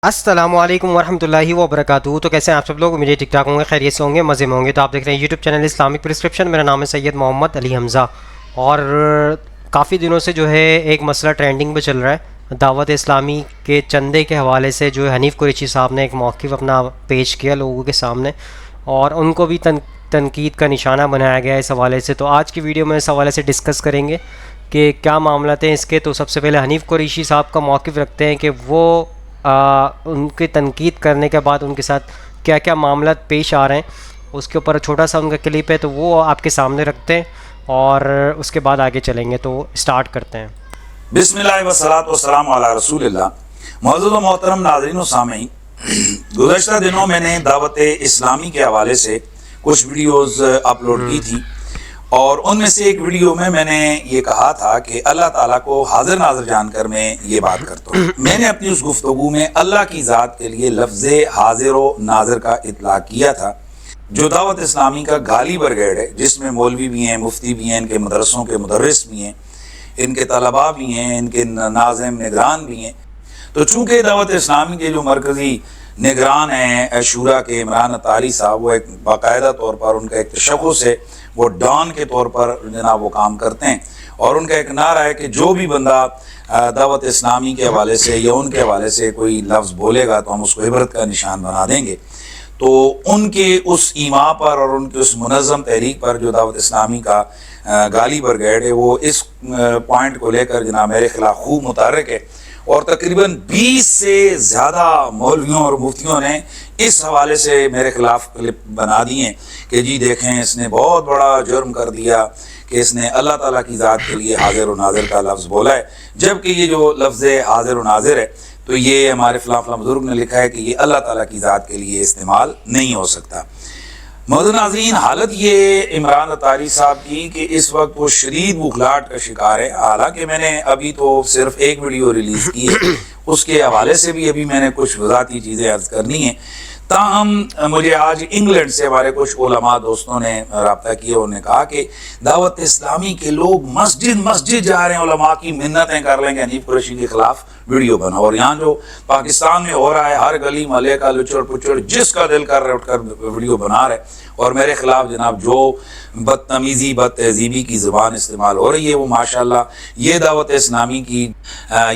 السلام علیکم ورحمۃ اللہ وبرکاتہ۔ تو کیسے ہیں آپ سب لوگ؟ مجھے ٹک ٹاک ہوں گے، خیریت سے ہوں گے، مزے میں ہوں گے۔ تو آپ دیکھ رہے ہیں یوٹیوب چینل اسلامک پرسکرپشن۔ میرا نام ہے سید محمد علی حمزہ، اور کافی دنوں سے جو ہے ایک مسئلہ ٹرینڈنگ پہ چل رہا ہے۔ دعوت اسلامی کے چندے کے حوالے سے جو ہے حنیف قریشی صاحب نے ایک موقف اپنا پیش کیا لوگوں کے سامنے، اور ان کو بھی تنقید کا نشانہ بنایا گیا اس حوالے سے۔ تو آج کی ویڈیو میں اس حوالے سے ڈسکس کریں گے کہ کیا معاملات ہیں اس کے۔ تو سب سے پہلے حنیف قریشی صاحب کا موقف رکھتے ہیں کہ وہ ان کی تنقید کرنے کے بعد ان کے ساتھ کیا کیا معاملات پیش آ رہے ہیں، اس کے اوپر چھوٹا سا ان کا کلپ ہے، تو وہ آپ کے سامنے رکھتے ہیں اور اس کے بعد آگے چلیں گے۔ تو سٹارٹ کرتے ہیں۔ بسم اللہ والصلاۃ والسلام علی رسول اللہ۔ معزز و محترم ناظرین و سامعین، گزشتہ دنوں میں نے دعوت اسلامی کے حوالے سے کچھ ویڈیوز اپلوڈ کی تھی، اور ان میں سے ایک ویڈیو میں نے یہ کہا تھا کہ اللہ تعالیٰ کو حاضر ناظر جان کر میں یہ بات کرتا ہوں۔ میں نے اپنی اس گفتگو میں اللہ کی ذات کے لیے لفظ حاضر و ناظر کا اطلاق کیا تھا، جو دعوت اسلامی کا گالی برگیڈ ہے، جس میں مولوی بھی ہیں، مفتی بھی ہیں، ان کے مدرسوں کے مدرس بھی ہیں، ان کے طلباء بھی ہیں، ان کے ناظم نگران بھی ہیں۔ تو چونکہ دعوت اسلامی کے جو مرکزی نگران ہیں شورا کے عمران اطاری صاحب، وہ ایک باقاعدہ طور پر ان کا ایک تشخص ہے، وہ ڈان کے طور پر جناب وہ کام کرتے ہیں، اور ان کا ایک نعرہ ہے کہ جو بھی بندہ دعوت اسلامی کے حوالے سے یا ان کے حوالے سے کوئی لفظ بولے گا تو ہم اس کو عبرت کا نشان بنا دیں گے۔ تو ان کے اس ایما پر اور ان کے اس منظم تحریک پر جو دعوت اسلامی کا گالی برگیڈ ہے، وہ اس پوائنٹ کو لے کر جناب میرے خلاف خوب متحرک ہے، اور تقریباً 20 سے زیادہ مولویوں اور مفتیوں نے اس حوالے سے میرے خلاف کلپ بنا دیے کہ جی دیکھیں اس نے بہت بڑا جرم کر دیا کہ اس نے اللہ تعالیٰ کی ذات کے لیے حاضر و ناظر کا لفظ بولا ہے، جبکہ یہ جو لفظ حاضر و ناظر ہے تو یہ ہمارے فلاں فلاں بزرگ نے لکھا ہے کہ یہ اللہ تعالیٰ کی ذات کے لیے استعمال نہیں ہو سکتا۔ معزز ناظرین، حالت یہ عمران اطاری صاحب کی کہ اس وقت وہ شدید بخلاہٹ کا شکار ہے۔ حالانکہ میں نے ابھی تو صرف ایک ویڈیو ریلیز کی ہے، اس کے حوالے سے بھی ابھی میں نے کچھ وضاحتی چیزیں عرض کرنی ہیں۔ تاہم مجھے آج انگلینڈ سے ہمارے کچھ علماء دوستوں نے رابطہ کیا، انہوں نے کہا کہ دعوت اسلامی کے لوگ مسجد جا رہے ہیں، علماء کی منتیں کر لیں گے حنیف قریشی کے خلاف ویڈیو بنا، اور یہاں جو پاکستان میں ہو رہا ہے ہر گلی محلے کا لچڑ پچڑ جس کا دل کر رہے اٹھ کر ویڈیو بنا رہے، اور میرے خلاف جناب جو بدتمیزی بد تہذیبی کی زبان استعمال ہو رہی ہے، وہ ماشاءاللہ یہ دعوت اسلامی کی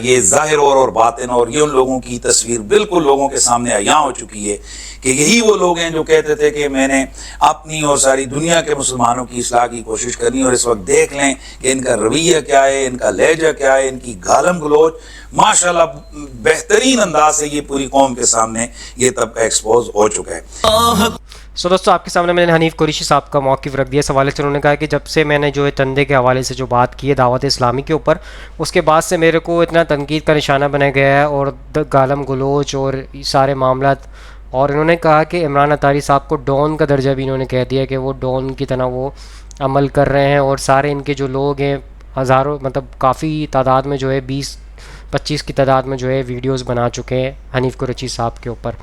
یہ ظاہر اور باطن اور یہ ان لوگوں کی تصویر بالکل لوگوں کے سامنے عیاں ہو چکی ہے کہ یہی وہ لوگ ہیں جو کہتے تھے کہ میں نے اپنی اور ساری دنیا کے مسلمانوں کی اصلاح کی کوشش کرنی، اور اس وقت دیکھ لیں کہ ان کا رویہ کیا ہے، ان کا لہجہ کیا ہے، ان کی گالم گلوچ ماشاءاللہ بہترین انداز سے یہ پوری قوم کے سامنے یہ طبقہ ایکسپوز ہو چکا ہے۔ دوستو آپ کے سامنے میں نے حنیف قریشی صاحب کا موقف رکھ دیا اس حوالے سے۔ انہوں نے کہا کہ جب سے میں نے جو ہے چندے کے حوالے سے جو بات کی ہے دعوت اسلامی کے اوپر، اس کے بعد سے میرے کو اتنا تنقید کا نشانہ بنایا گیا ہے، اور گالم گلوچ اور سارے معاملات، اور انہوں نے کہا کہ عمران اطاری صاحب کو ڈون کا درجہ بھی انہوں نے کہہ دیا کہ وہ ڈون کی طرح وہ عمل کر رہے ہیں، اور سارے ان کے جو لوگ ہیں ہزاروں مطلب کافی تعداد میں جو ہے 20-25 کی تعداد میں جو ہے ویڈیوز بنا چکے ہیں حنیف قریشی صاحب کے اوپر۔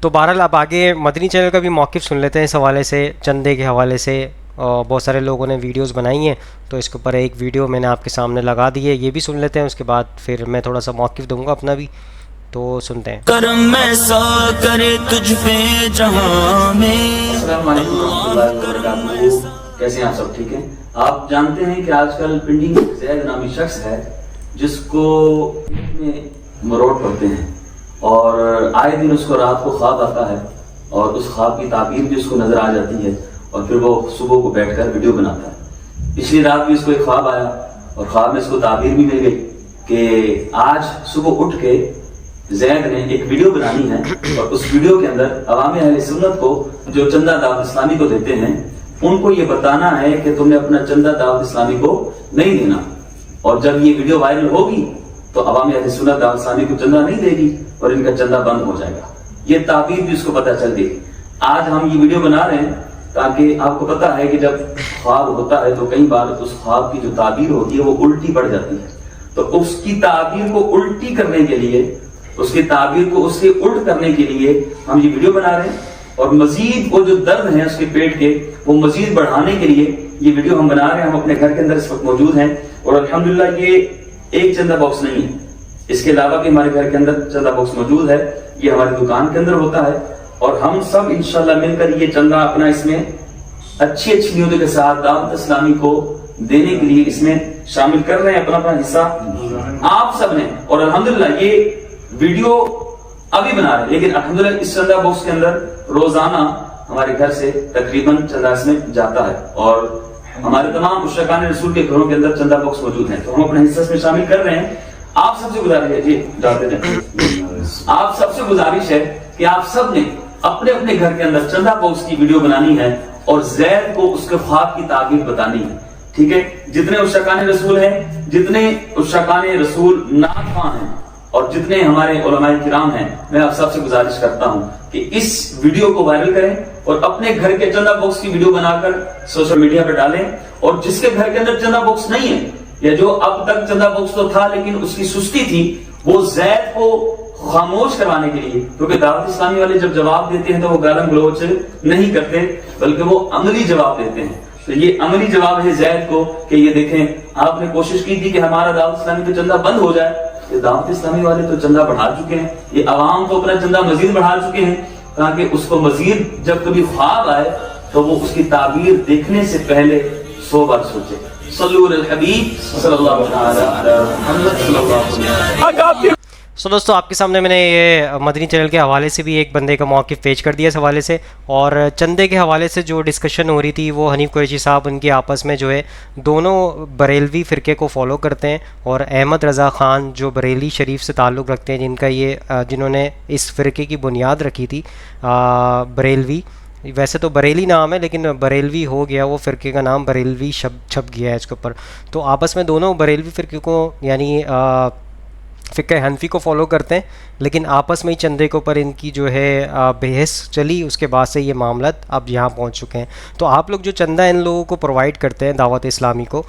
تو بہرحال اب آگے مدنی چینل کا بھی موقف سن لیتے ہیں اس حوالے سے، چندے کے حوالے سے بہت سارے لوگوں نے ویڈیوز بنائی ہیں، تو اس کے اوپر ایک ویڈیو میں نے آپ کے سامنے لگا دی ہے، یہ بھی سن لیتے ہیں، اس کے بعد پھر میں تھوڑا سا موقف دوں گا اپنا بھی، تو سنتے ہیں۔ کرم ایسا کرے تجھ پہ جہاں میں۔ السلام علیکم ورحمۃ اللہ وبرکاتہ، کیسے ہیں آپ سب؟ ٹھیک ہیں؟ آپ جانتے ہیں کہ آج کل پنڈی زید نامی شخص ہے جس کو مروڑ پڑتے ہیں، اور آئے دن اس کو رات کو خواب آتا ہے، اور اس خواب کی تعبیر بھی اس کو نظر آ جاتی ہے، اور پھر وہ صبح کو بیٹھ کر ویڈیو بناتا ہے۔ پچھلی رات بھی اس کو ایک خواب آیا، اور خواب میں اس کو تعبیر بھی مل گئی کہ آج صبح اٹھ کے زید نے ایک ویڈیو بنانی ہے، اور اس ویڈیو کے اندر عوام اہل سنت کو جو چندہ دعوت اسلامی کو دیتے ہیں ان کو یہ بتانا ہے کہ تم نے اپنا چندہ دعوت اسلامی کو نہیں دینا، اور جب یہ ویڈیو وائرل ہوگی تو عوام اہل سنت دعوت اسلامی کو چندہ نہیں دے گی اور ان کا چندہ بند ہو جائے گا۔ یہ تعبیر بھی اس کو پتہ چل گئی۔ آج ہم یہ ویڈیو بنا رہے ہیں تاکہ آپ کو پتہ ہے کہ جب خواب ہوتا ہے تو کئی بار اس خواب کی جو تعبیر ہوتی ہے وہ الٹی پڑ جاتی ہے، تو اس کی تعبیر کو الٹی کرنے کے لیے، اس کی تعبیر کو اس سے الٹ کرنے کے لیے ہم یہ ویڈیو بنا رہے ہیں، اور مزید وہ جو درد ہیں اس کے پیٹ کے وہ مزید بڑھانے کے لیے یہ ویڈیو ہم بنا رہے ہیں۔ ہم اپنے گھر کے اندر اس وقت موجود ہیں، اور الحمدللہ یہ ایک چندہ باکس نہیں ہے، इसके अलावा भी हमारे घर के अंदर चंदा बॉक्स मौजूद है, ये हमारी दुकान के अंदर होता है और हम सब इंशाल्लाह मिलकर ये चंदा अपना इसमें अच्छी अच्छी नियतों के साथ दावत इस्लामी को देने के लिए इसमें शामिल कर रहे हैं अपना अपना हिस्सा आप सब ने। और अल्हम्दुलिल्लाह ये वीडियो अभी बना रहे हैं, लेकिन अल्हम्दुलिल्लाह इस चंदा बॉक्स के अंदर रोजाना हमारे घर से तकरीबन चंदा इसमें जाता है और हमारे तमाम उशकान रसूल के घरों के अंदर चंदा बॉक्स मौजूद हैं, तो हम अपने हिस्से में शामिल कर रहे हैं। आप सबसे गुजारिश है जी, जाते हैं, आप सबसे गुजारिश है कि आप सब ने अपने अपने घर के अंदर चंदा बॉक्स की वीडियो बनानी है और ज़ैद को उसके ख्वाब की ताबीर बतानी है, ठीक है। जितने उशकान रसूल हैं, जितने उशकान रसूल नाख़्वां हैं और जितने हमारे उलमाए किराम हैं, मैं आप सबसे गुजारिश करता हूं कि इस वीडियो को वायरल करें और अपने घर के चंदा बॉक्स की वीडियो बनाकर सोशल मीडिया पर डालें। और जिसके घर के अंदर चंदा बॉक्स नहीं है या जो अब तक चंदा बॉक्स तो था लेकिन उसकी सुस्ती थी, वो ज़ैद को खामोश करवाने के लिए, क्योंकि दावत इस्लामी वाले जब जवाब देते हैं तो वो गालम गलोच नहीं करते बल्कि वो अमली जवाब देते हैं। तो ये अमली जवाब है ज़ैद को कि ये देखें आपने कोशिश की थी कि हमारा दावत इस्लामी पे चंदा बंद हो जाए, ये दावत इस्लामी वाले तो चंदा बढ़ा चुके हैं, ये अवाम तो अपना चंदा मजीद बढ़ा चुके हैं, ताकि उसको मजीद जब कभी ख्वाब आए तो वो उसकी ताबीर देखने से पहले 100 बार सोचे। सल्लल्लाहु अलैहि हबीब सल्लल्लाहु अलैहि वसल्लम। सो दोस्तों, आपके सामने मैंने ये मदनी चैनल के हवाले से भी एक बंदे का मौक़िफ़ पेश कर दिया इस हवाले से, और चंदे के हवाले से जो डिस्कशन हो रही थी वो हनीफ़ कुरैशी साहब उनके आपस में जो है दोनों बरेलवी फ़िरके को फ़ॉलो करते हैं, और अहमद रज़ा ख़ान जो बरेली शरीफ से ताल्लुक़ रखते हैं, जिनका ये जिन्होंने इस फ़िरके की बुनियाद रखी थी, बरेलवी, वैसे तो बरेली नाम है लेकिन बरेलवी हो गया, वो फ़िरके का नाम बरेलवी छप गया है इसके ऊपर। तो आपस में दोनों बरेलवी फ़िरके को यानी फ़िक़्ह हनफ़ी को फ़ॉलो करते हैं, लेकिन आपस में ही चंदे के ऊपर इनकी जो है बहस चली, उसके बाद से ये मामला अब यहाँ पहुँच चुके हैं। तो आप लोग जो चंदा इन लोगों को प्रोवाइड करते हैं दावत इस्लामी को,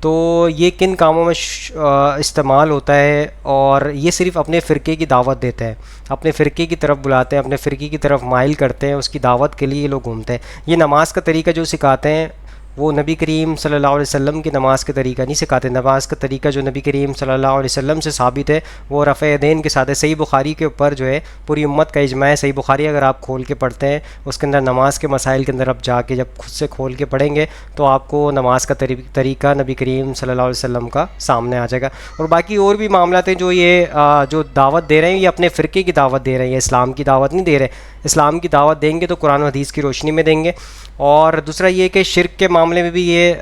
तो ये किन कामों में इस्तेमाल होता है, और ये सिर्फ़ अपने फ़िरके की दावत देते हैं, अपने फ़िरके की तरफ बुलाते हैं, अपने फ़िरके की तरफ माइल करते हैं, उसकी दावत के लिए ये लोग घूमते हैं। ये नमाज का तरीका जो सिखाते हैं वो नबी करीम सल्लल्लाहु अलैहि वसल्लम की नमाज का तरीका नहीं सिखाते। नमाज का तरीका जो नबी करीम सल्लल्लाहु अलैहि वसल्लम से साबित है वो रफ़े यदैन के साथ है। सही बुखारी के ऊपर जो है पूरी उम्मत का इजमा है। सही बुखारी अगर आप खोल के पढ़ते हैं, उसके अंदर नमाज के मसाइल के अंदर आप जाके जब खुद से खोल के पढ़ेंगे तो आपको नमाज का तरीका नबी करीम सल्लल्लाहु अलैहि वसल्लम का सामने आ जाएगा। और बाकी और भी मामला थे जो ये जो दावत दे रहे हैं, ये अपने फ़िरके की दावत दे रहे हैं, ये इस्लाम की दावत नहीं दे रहे। इस्लाम की दावत देंगे तो कुरान और हदीस की रोशनी में देंगे। और दूसरा ये कि शिर्क के मामले में भी ये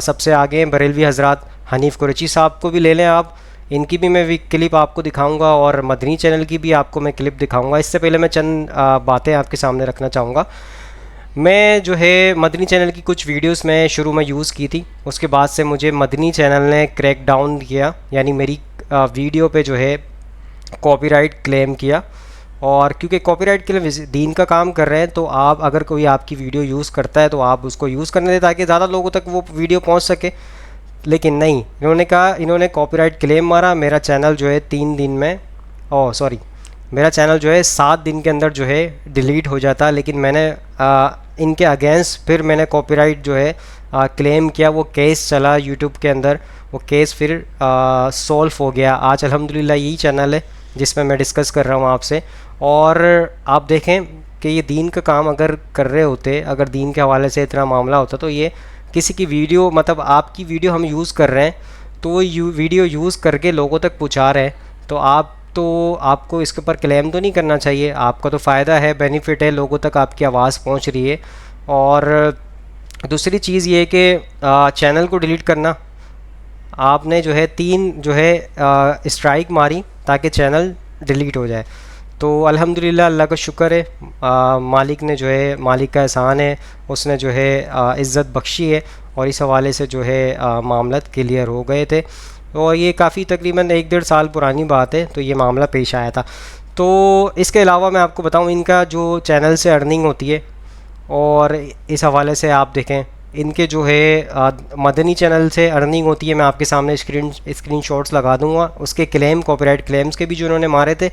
सबसे आगे हैं बरेलवी हज़रात। हनीफ़ कुरैशी साहब को भी ले लें आप, इनकी भी मैं क्लिप आपको दिखाऊंगा और मदनी चैनल की भी आपको मैं क्लिप दिखाऊंगा। इससे पहले मैं चंद बातें आपके सामने रखना चाहूँगा। मैं जो है मदनी चैनल की कुछ वीडियोस में शुरू में यूज़ की थी, उसके बाद से मुझे मदनी चैनल ने क्रैक डाउन किया, यानी मेरी वीडियो पे जो है कॉपीराइट क्लेम किया। और क्योंकि कॉपीराइट के लिए दीन का काम कर रहे हैं, तो आप अगर कोई आपकी वीडियो यूज़ करता है तो आप उसको यूज़ करने दें ताकि ज़्यादा लोगों तक वो वीडियो पहुंच सके। लेकिन नहीं, इन्होंने कहा, इन्होंने कॉपीराइट क्लेम मारा। मेरा चैनल जो है 3 दिन में मेरा चैनल जो है 7 दिन के अंदर जो है डिलीट हो जाता। लेकिन मैंने इनके अगेंस्ट फिर मैंने कॉपीराइट जो है क्लेम किया, वो केस चला यूट्यूब के अंदर, वो केस फिर सॉल्व हो गया। आज अल्हम्दुलिल्लाह यही चैनल है जिसमें मैं डिस्कस कर रहा हूँ आपसे। और आप देखें कि ये दीन का काम अगर कर रहे होते, अगर दीन के हवाले से इतना मामला होता, तो ये किसी की वीडियो, मतलब आपकी वीडियो हम यूज़ कर रहे हैं तो वीडियो यूज़ करके लोगों तक पहुँचा रहे हैं, तो आपको इसके ऊपर क्लेम तो नहीं करना चाहिए। आपका तो फ़ायदा है, बेनिफिट है, लोगों तक आपकी आवाज़ पहुँच रही है। और दूसरी चीज़ ये कि चैनल को डिलीट करना, आपने जो है 3 जो है स्ट्राइक मारी ताकि चैनल डिलीट हो जाए। तो अल्हम्दुलिल्लाह अल्लाह का शुक्र है, मालिक ने जो है, मालिक का एहसान है, उसने जो है इज़्ज़त बख्शी है और इस हवाले से जो है मामला क्लियर हो गए थे। और ये काफ़ी तकरीबन 1-1.5 साल पुरानी बात है, तो ये मामला पेश आया था। तो इसके अलावा मैं आपको बताऊं, इनका जो चैनल से अर्निंग होती है, और इस हवाले से आप देखें इनके जो है मदनी चैनल से अर्निंग होती है। मैं आपके सामने स्क्रीन शॉट्स लगा दूंगा उसके क्लेम, कॉपीराइट क्लेम्स के भी जो उन्होंने मारे थे,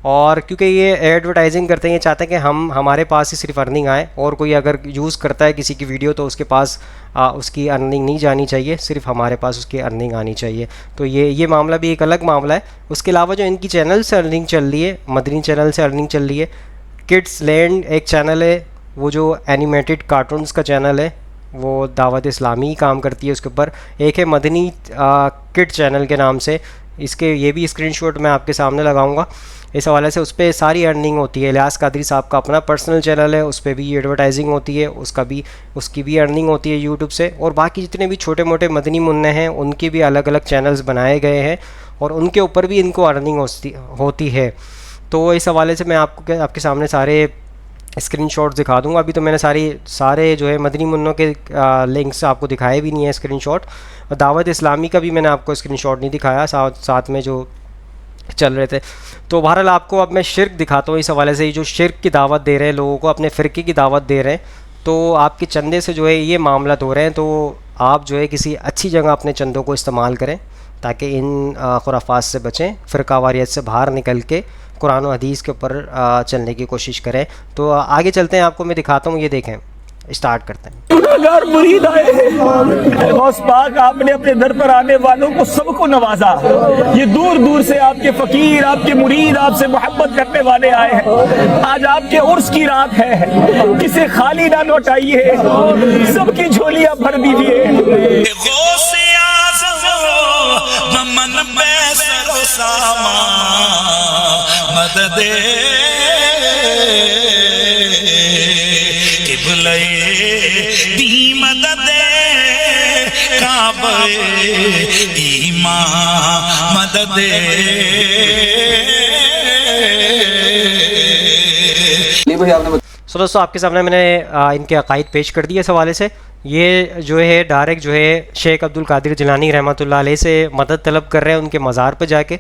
اور کیونکہ یہ ایڈورٹائزنگ کرتے ہیں، یہ چاہتے ہیں کہ ہمارے پاس ہی صرف ارننگ آئے، اور کوئی اگر یوز کرتا ہے کسی کی ویڈیو تو اس کے پاس اس کی ارننگ نہیں جانی چاہیے، صرف ہمارے پاس اس کی ارننگ آنی چاہیے. تو یہ معاملہ بھی ایک الگ معاملہ ہے. اس کے علاوہ جو ان کی چینل سے ارننگ چل رہی ہے، مدنی چینل سے ارننگ چل رہی ہے. کڈس لینڈ ایک چینل ہے، وہ جو اینیمیٹڈ کارٹونز کا چینل ہے، وہ دعوت اسلامی ہی کام کرتی ہے اس کے اوپر. ایک ہے مدنی کڈ چینل کے نام سے، اس کے یہ بھی اسکرین شاٹ میں آپ کے سامنے لگاؤں گا. اس حوالے سے اس پہ ساری ارننگ ہوتی ہے. الیاس قادری صاحب کا اپنا پرسنل چینل ہے، اس پہ بھی ایڈورٹائزنگ ہوتی ہے، اس کی بھی ارننگ ہوتی ہے یوٹیوب سے. اور باقی جتنے بھی چھوٹے موٹے مدنی منع ہیں ان کی بھی الگ الگ چینلز بنائے گئے ہیں، اور ان کے اوپر بھی ان کو ارننگ ہوتی ہے. تو اس حوالے سے میں آپ کے سامنے سارے اسکرین شاٹ دکھا دوں گا. ابھی تو میں نے سارے جو ہے مدنی منوں کے لنکس آپ کو دکھائے بھی نہیں ہیں اسکرین شاٹ. دعوت اسلامی کا بھی میں نے آپ کو اسکرین شاٹ نہیں دکھایا ساتھ میں جو چل رہے تھے. تو بہرحال آپ کو اب میں شرک دکھاتا ہوں. اس حوالے سے جو شرک کی دعوت دے رہے ہیں لوگوں کو، اپنے فرقے کی دعوت دے رہے ہیں، تو آپ کے چندے سے جو ہے یہ معاملات ہو رہے ہیں. تو آپ جو ہے کسی اچھی جگہ اپنے چندوں کو استعمال کریں تاکہ ان خرافات سے بچیں، فرقہ واریت سے باہر نکل کے قرآن و حدیث کے اوپر چلنے کی کوشش کریں. تو آگے چلتے ہیں، آپ کو میں دکھاتا ہوں. یہ دیکھیں، اسٹارٹ کرتے ہیں. گناہگار مرید آئے ہیں، غوث پاک آپ نے اپنے در پر آنے والوں کو سب کو نوازا. یہ دور دور سے آپ کے فقیر، آپ کے مرید، آپ سے محبت کرنے والے آئے ہیں. آج آپ کے عرس کی رات ہے، کسے خالی نہ لوٹائیے، سب کی جھولیاں بھر دیجیے. غوث اعظم من پہ سر و سامان مدد قبلہ دی مدد کعبہ ایمان مدد. سو دوستو آپ کے سامنے میں نے ان کے عقائد پیش کر دیے. اس حوالے سے یہ جو ہے ڈائریکٹ جو ہے شیخ عبد القادر جیلانی رحمۃ اللہ علیہ سے مدد طلب کر رہے ہیں ان کے مزار پہ جا کے،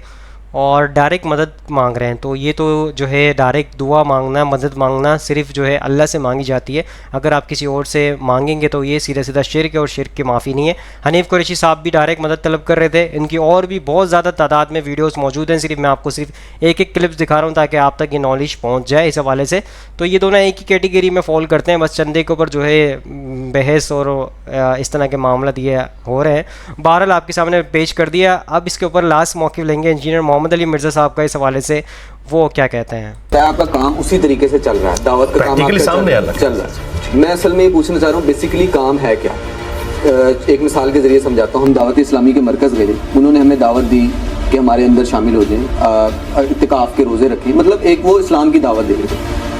اور ڈائریکٹ مدد مانگ رہے ہیں. تو یہ تو جو ہے ڈائریکٹ دعا مانگنا، مدد مانگنا صرف جو ہے اللہ سے مانگی جاتی ہے. اگر آپ کسی اور سے مانگیں گے تو یہ سیدھا شرک ہے، اور شرک کی معافی نہیں ہے. حنیف قریشی صاحب بھی ڈائریکٹ مدد طلب کر رہے تھے. ان کی اور بھی بہت زیادہ تعداد میں ویڈیوز موجود ہیں، صرف میں آپ کو صرف ایک کلپس دکھا رہا ہوں تاکہ آپ تک یہ نالج پہنچ جائے اس حوالے سے. تو یہ دونوں ایک ہی کیٹیگری میں فال کرتے ہیں، بس چندے کے اوپر جو ہے بحث اور اس طرح کے معاملات یہ ہو رہے ہیں. بہرحال آپ کے سامنے پیش کر دیا. اب اس کے اوپر لاسٹ موقف لیں گے انجینئر محمد علی مرزا صاحب کا اس حوالے سے، وہ کیا کہتے ہیں. آپ کا کام اسی طریقے سے چل رہا ہے، دعوت کا کام چل رہا ہے. میں اصل میں یہ پوچھنا چاہ رہا ہوں بیسیکلی کام ہے کیا. ایک مثال کے ذریعے سمجھاتا ہوں. ہم دعوت اسلامی کے مرکز گئے، انہوں نے ہمیں دعوت دی کہ ہمارے اندر شامل ہو جائیں، اعتکاف کے روزے رکھیں، مطلب ایک وہ اسلام کی دعوت دے رہے تھے.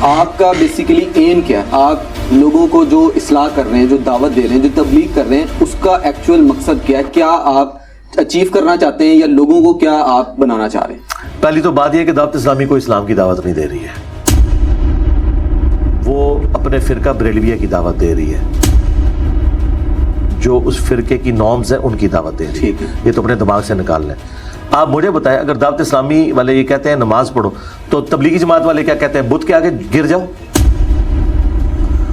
آپ کا بیسیکلی ایم کیا ہے؟ آپ لوگوں کو جو اصلاح کر رہے ہیں، جو دعوت دے رہے ہیں، جو تبلیغ کر رہے ہیں، اس کا ایکچوئل مقصد کیا ہے؟ کیا آپ اچیو کرنا چاہتے ہیں یا لوگوں کو کیا آپ بنانا چاہ رہے ہیں؟ پہلی تو بات یہ ہے کہ دعوت اسلامی کو اسلام کی دعوت نہیں دے رہی ہے، وہ اپنے فرقہ بریلویہ کی دعوت دے رہی ہے، جو اس فرقے کی نارمز ہیں ان کی دعوت دے رہی ہے. یہ تو اپنے دماغ سے نکال لیں. آپ مجھے بتائیں، اگر دعوت اسلامی والے یہ کہتے ہیں نماز پڑھو، تو تبلیغی جماعت والے کیا کہتے ہیں؟ بت کے آگے گر جاؤ.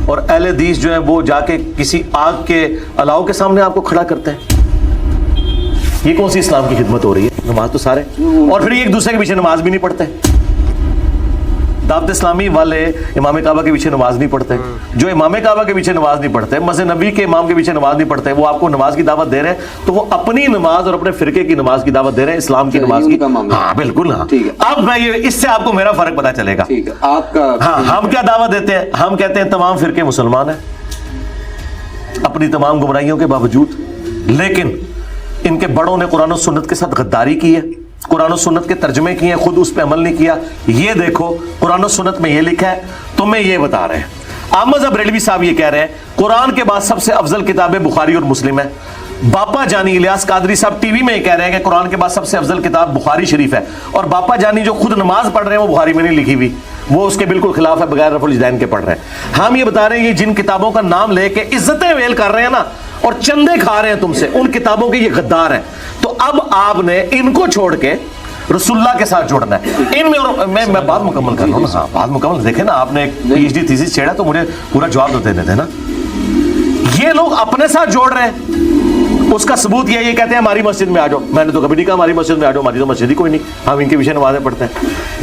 اور اہل حدیث جو ہیں وہ جا کے کسی آگ کے الاؤ کے سامنے آپ کو کھڑا کرتے ہیں. یہ کون سی اسلام کی خدمت ہو رہی ہے؟ نماز تو سارے، اور پھر ایک دوسرے کے پیچھے نماز بھی نہیں پڑھتے. دعوت اسلامی والے امام کعبہ کے پیچھے نماز نہیں پڑھتے. جو امام کعبہ کے پیچھے نماز نہیں پڑھتے، مسجد نبی کے امام کے پیچھے نماز نہیں پڑھتے، وہ آپ کو نماز کی دعوت دے رہے ہیں، تو وہ اپنی نماز اور اپنے فرقے کی نماز کی دعوت دے رہے ہیں، اسلام کی نماز کی. ہاں بالکل. ہاں اب میں یہ اس سے آپ کو میرا فرق پتا چلے گا. آپ کا ہاں ہم کیا دعوت دیتے ہیں؟ ہم کہتے ہیں تمام فرقے مسلمان ہیں اپنی تمام گمراہیوں کے باوجود، لیکن ان کے بڑوں نے قرآن و سنت کے ساتھ غداری کی ہے، قرآن و سنت کے ترجمے کیے ہیں، خود اس پہ عمل نہیں کیا. یہ دیکھو قرآن و سنت میں یہ لکھا ہے، تمہیں یہ بتا رہے ہیں. احمد بریلوی صاحب یہ کہہ رہے ہیں قرآن کے بعد سب سے افضل کتابیں بخاری اور مسلم ہے. باپا جانی الیاس قادری صاحب ٹی وی میں یہ کہہ رہے ہیں کہ قرآن کے بعد سب سے افضل کتاب بخاری شریف ہے. اور باپا جانی جو خود نماز پڑھ رہے ہیں وہ بخاری میں نہیں لکھی ہوئی، وہ اس کے بالکل خلاف ہے، بغیر رفع الجدین کے پڑھ رہے ہیں. ہم یہ بتا رہے ہیں یہ جن کتابوں کا نام لے کے عزتیں ویل کر رہے ہیں نا، اور چندے کھا رہے ہیں تم سے، ان کتابوں کے یہ غدار ہیں. تو اب آپ نے ان کو چھوڑ کے رسول اللہ کے ساتھ جوڑنا ہے. ان میں میں بات مکمل کر رہا ہوں نا. ہاں بات مکمل. دیکھیں نا، آپ نے ایک پی ایچ ڈی تھیسس چھیڑا تو مجھے پورا جواب تو دینے تھے نا. یہ لوگ اپنے ساتھ جوڑ رہے ہیں उसका सबूत ये कहते हैं हमारी मस्जिद में आ जाओ। मैंने तो कभी नहीं कहा हमारी मस्जिद में आ जाओ, हमारी तो मस्जिद ही कोई नहीं, हम इनके पीछे नमाजें पढ़ते हैं।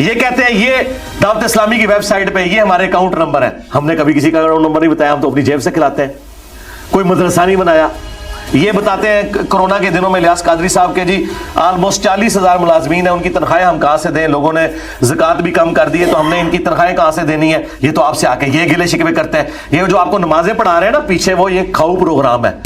ये कहते हैं ये दावत इस्लामी की वेबसाइट पे ये हमारे अकाउंट नंबर है, हमने कभी किसी का अकाउंट नंबर नहीं बताया, हम तो अपनी जेब से खिलाते हैं, कोई मदरसा नहीं बनाया। ये बताते हैं कोरोना के दिनों में लियास कादरी साहब के जी ऑलमोस्ट 40,000 मुलाजमीन है, उनकी तनख्वाहें हम कहाँ से दें, लोगों ने ज़कात भी कम कर दी है तो हमने इनकी तनख्वाहें कहाँ से देनी है। ये तो आपसे आके ये गिले शिकवे करते हैं। ये जो आपको नमाजें पढ़ा रहे हैं ना पीछे, वो ये खाऊ प्रोग्राम है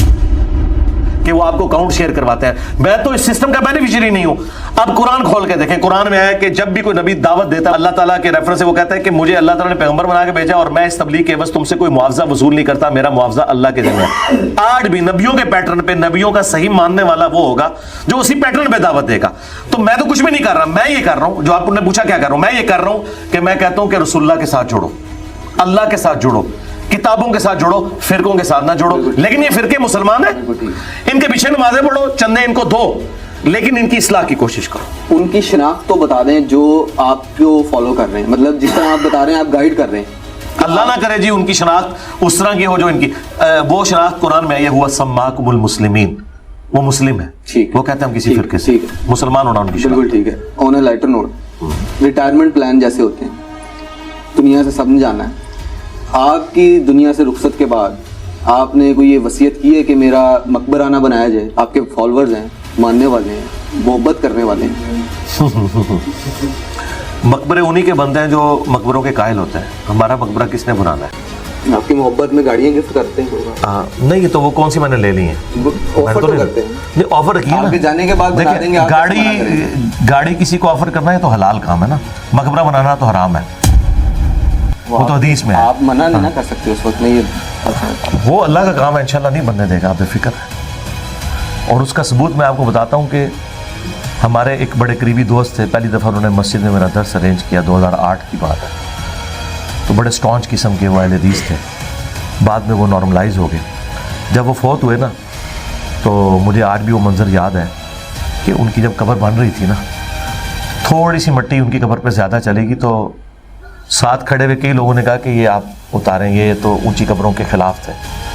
कि वो आपको अकाउंट शेयर करवाते हैं। मैं तो इस सिस्टम का बेनिफिशियरी नहीं हूं। अब कुरान खोल के देखें, कुरान में है कि जब भी कोई नबी दावत देता है अल्लाह ताला के रेफरेंस से वो कहता है कि मुझे अल्लाह ताला ने पैगंबर बना के भेजा और मैं इस तबलीग के बस तुमसे कोई मुआवजा वसूल नहीं करता, मेरा मुआवजा अल्लाह के ज़िम्मे है। आज भी नबियों के पैटर्न पे नबियों का सही मानने वाला वो होगा जो उसी पैटर्न पे दावत देगा। तो मैं तो कुछ भी नहीं कर रहा, मैं ये कर रहा हूं जो आपने पूछा क्या कर रहा हूं, मैं ये कर रहा हूं कि मैं कहता हूं कि रसूलुल्लाह के साथ जुड़ो, अल्लाह के साथ जुड़ो, किताबों के साथ जुड़ो, फिरकों के साथ ना जुड़ो। लेकिन ये फिरके मुसलमान है, इनके पीछे नमाजें पढ़ो, चंदे इनको दो, लेकिन इनकी इस्लाह की कोशिश करो। उनकी शिनाख्त तो बता दें जो आपको फॉलो कर रहे हैं, मतलब जिस तरह आप बता रहे हैं, आप गाइड कर रहे हैं। अल्लाह ना करे जी उनकी शनाख्त उस तरह की हो जो इनकी वो शनाख्त कुरान में ये हुआ सम्माकुमुल मुस्लिमीन, वो मुस्लिम है, ठीक, वो कहते हैं हम किसी फिरके से मुसलमान होना उनकी बिल्कुल ठीक है। On a lighter note, retirement plan जैसे होते हैं, दुनिया से सबने जाना है, आपकी दुनिया से रुखसत के बाद आपने कोई ये वसीयत की है कि मेरा मकबरा ना बनाया जाए, आपके फॉलोअर्स हैं, मानने वाले हैं, मोहब्बत करने वाले हैं। मकबरे उन्हीं के बनते हैं जो मकबरों के कायल होते हैं, हमारा मकबरा किसने बनाना है। आपकी मोहब्बत में गाड़ियाँ गिफ्ट करते हैं? नहीं, तो वो कौन सी मैंने ले ली है, ऑफर तो करते हैं। नहीं, ऑफर रखिए ना, जाने के बाद बता देंगे। गाड़ी किसी को ऑफर करना है तो हलाल काम है ना, मकबरा बनाना तो हराम है, वो तो हदीस में है। आप मना नहीं ना कर सकते उस वक्त में, ये वो अल्लाह का काम है, इंशाल्लाह नहीं बनने देगा, आप बेफिक्र। और उसका सबूत मैं आपको बताता हूँ कि हमारे एक बड़े करीबी दोस्त थे, पहली दफ़ा उन्होंने मस्जिद में मेरा दर्स अरेंज किया, 2008 की बात है, तो बड़े स्टॉन्च किस्म के वो अहले हदीस थे। बाद में वो नॉर्मलाइज हो गए। जब वो फौत हुए ना तो मुझे आज भी वो मंज़र याद है कि उनकी जब कब्र बन रही थी ना, थोड़ी सी मिट्टी उनकी कब्र पर ज़्यादा चलेगी तो साथ खड़े हुए कई लोगों ने कहा कि ये आप उतारें, ये तो ऊंची कब्रों के ख़िलाफ़ थे,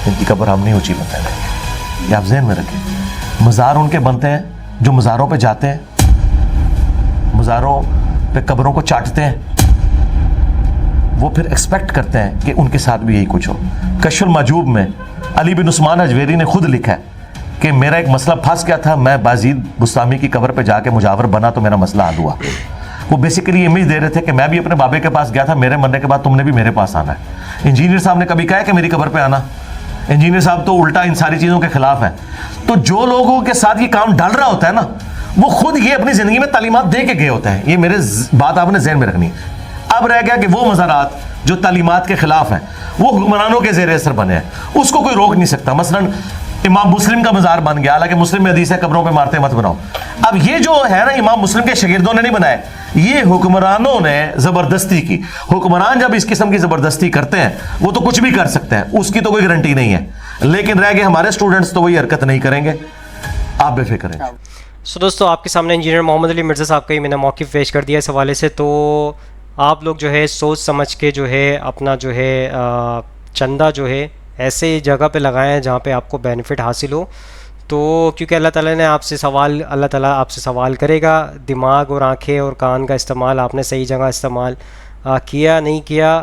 इनकी कब्र हम नहीं ऊंची बनते हैं। ये आप ज़हन में रखें। मज़ार उनके बनते हैं जो मज़ारों पे जाते हैं, मज़ारों पे कब्रों को चाटते हैं, वो फिर एक्सपेक्ट करते हैं कि उनके साथ भी यही कुछ हो। कश्फुल मजूब में अली बिन उस्मान अजवेरी ने खुद लिखा है कि मेरा एक मसला फंस गया था, मैं बाजीद बुस्तामी की कब्र पे जाके मुजावर बना तो मेरा मसला हल हुआ। वो बेसिकली इमेज दे रहे थे कि मैं भी अपने बाबे के पास गया था, मेरे मरने के बाद तुमने भी मेरे पास आना है। इंजीनियर साहब ने कभी कहा है कि मेरी कब्र पे आना? इंजीनियर साहब तो उल्टा इन सारी चीज़ों के खिलाफ है। तो जो लोगों के साथ ये काम डाल रहा होता है ना, वो खुद ये अपनी ज़िंदगी में तालीमात दे के गए होते हैं। ये मेरे बात आपने ज़हन में रखनी है। अब रह गया कि वो मज़ारात जो तालीमात के खिलाफ हैं वो हुक्मरानों के ज़ेर असर बने हैं, उसको कोई रोक नहीं सकता। मसलन इमाम मुस्लिम का मज़ार बन गया, हालांकि मुस्लिम में हदीस है कब्रों पे मारते मत बनाओ। अब ये जो है ना, इमाम मुस्लिम के शागिर्दों ने नहीं बनाए, ये हुक्मरानों ने ज़बरदस्ती की। हुक्मरान जब इस किस्म की ज़बरदस्ती करते हैं वो तो कुछ भी कर सकते हैं, उसकी तो कोई गारंटी नहीं है। लेकिन रह गए हमारे स्टूडेंट्स तो वही हरकत नहीं करेंगे, आप बेफिक्र हैं। सो दोस्तों, आपके सामने इंजीनियर मोहम्मद अली मिर्ज़ा साहब का ही मैंने मौक़िफ़ पेश कर दिया इस हवाले से। तो आप लोग जो है सोच समझ के जो है अपना जो है चंदा जो है ऐसे जगह पे लगाएं जहाँ पे आपको बेनिफिट हासिल हो। तो क्योंकि अल्लाह ताला ने आपसे सवाल, अल्लाह ताला आपसे सवाल करेगा, दिमाग और आँखें और कान का इस्तेमाल आपने सही जगह इस्तेमाल किया नहीं किया,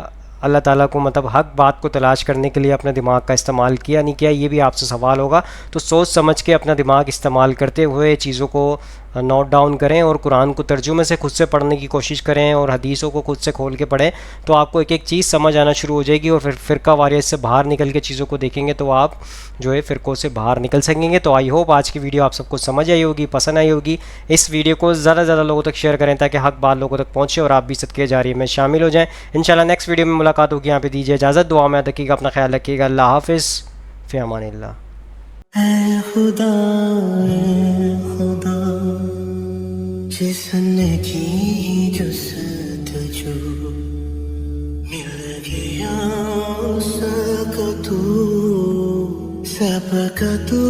अल्लाह ताला को मतलब हक बात को तलाश करने के लिए अपने दिमाग का इस्तेमाल किया नहीं किया, ये भी आपसे सवाल होगा। तो सोच समझ के अपना दिमाग इस्तेमाल करते हुए चीज़ों को नोट डाउन करें और कुरान को तर्जुमे से खुद से पढ़ने की कोशिश करें और हदीसों को खुद से खोल के पढ़ें, तो आपको एक एक चीज़ समझ आना शुरू हो जाएगी। और फिर फ़िरका वारियत से बाहर निकल के चीज़ों को देखेंगे तो आप जो है फ़िरकों से बाहर निकल सकेंगे। तो आई होप आज की वीडियो आप सबको समझ आई होगी, पसंद आई होगी। इस वीडियो को ज़्यादा से ज़्यादा लोगों तक शेयर करें ताकि हक बात लोगों तक पहुँचे और आप भी सदके जारिये में शामिल हो जाएँ। इंशाल्लाह नेक्स्ट वीडियो में मुलाकात होगी। यहाँ पे दीजिए इजाज़त, दुआ में याद रखिएगा, अपना ख्याल रखिएगा। अल्लाह हाफ़िज़, फ़ी अमानिल्लाह। ऐ खुदा जिसने की जुस्तजू मिल गया उसका तू सबका तू